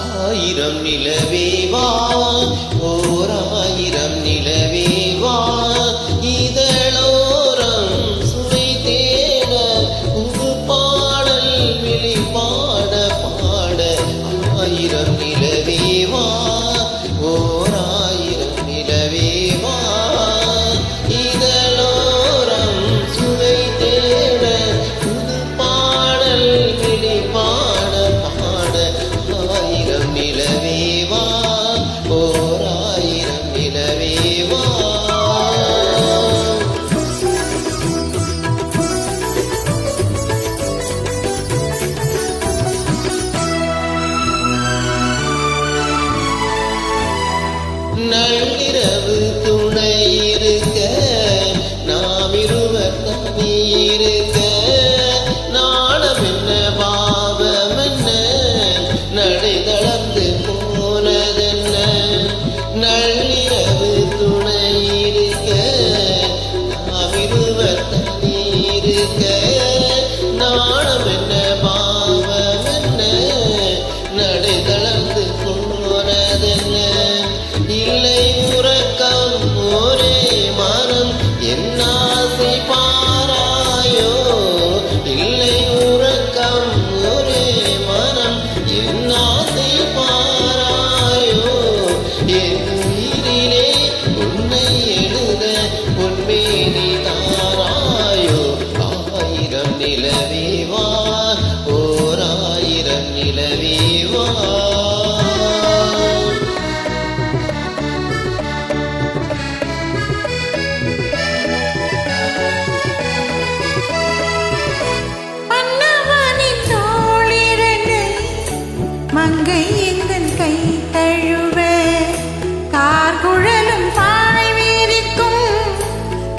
ஆயிரம் நிலவேவா ஓர் ஆயிரம் நிலவேவா இதழோரம் சுவை தேட புது பாடல் வெளிப்பாட பாட ஆயிரம் நிலவேவா ஓர் ஆயிரம் நிலவேவா இதழோரம் சுவை தேட புது பாடல் வெளிப்பாட பாட ஆயிரம் நிலவேவா ஓர் ஆயிரம் நிலவேவா நள்ளிரவு துணை இருக்க நாம் இருவர் தனி இருக்க நாணம் என்ன பாவம் என்ன நடை தளர்ந்து போனதென்ன நள்ளிரவு துணை இருக்க நாம் இருவர் தனி இருக்க நாணம் என்ன பாவம் என்ன நடை தளர்ந்து போனதென்ன இல்லை உறக்கம் ஒரே மனம் என் ஆசை பாராயோ இல்லை உறக்கம் ஒரே மனம் என் ஆசை பாராயோ என் உயிரிலே உன்னை எழுத உன்மேனி தாராயோ ஆயிரம் நிலவேவா ஓர் ஆயிரம் நிலவேவா மங்கை எந்தன் கை தழுவ கார்குழலும் பாய் வீரிக்கும்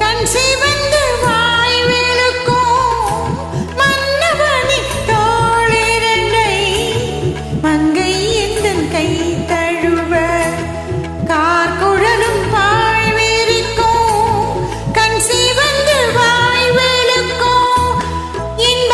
கண் சிவந்து வாய் வெளுக்கும் மன்னவனி தோளிரண்டை மங்கை எந்தன் கை தழுவ கார்குழலும் பாய் வீரிக்கும் கண் சிவந்து வாய் வெளுக்கும் இன்ப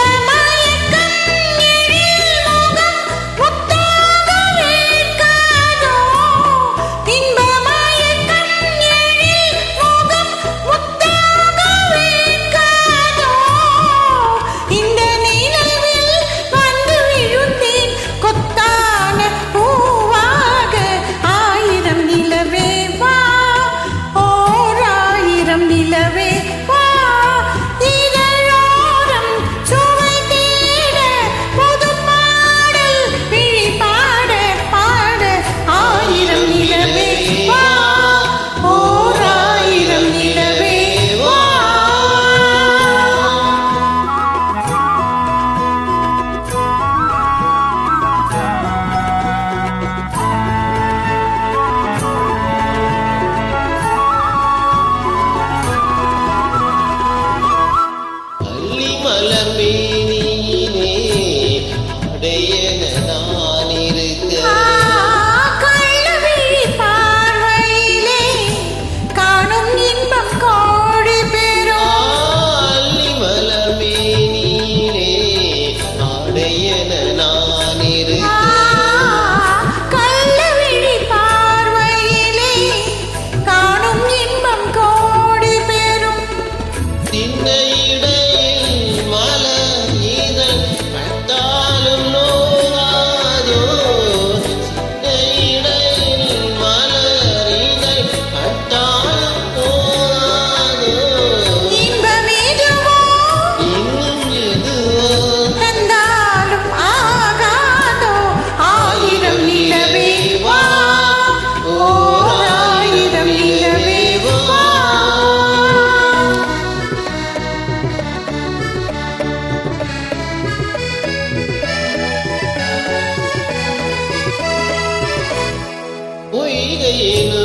பொய்கையினு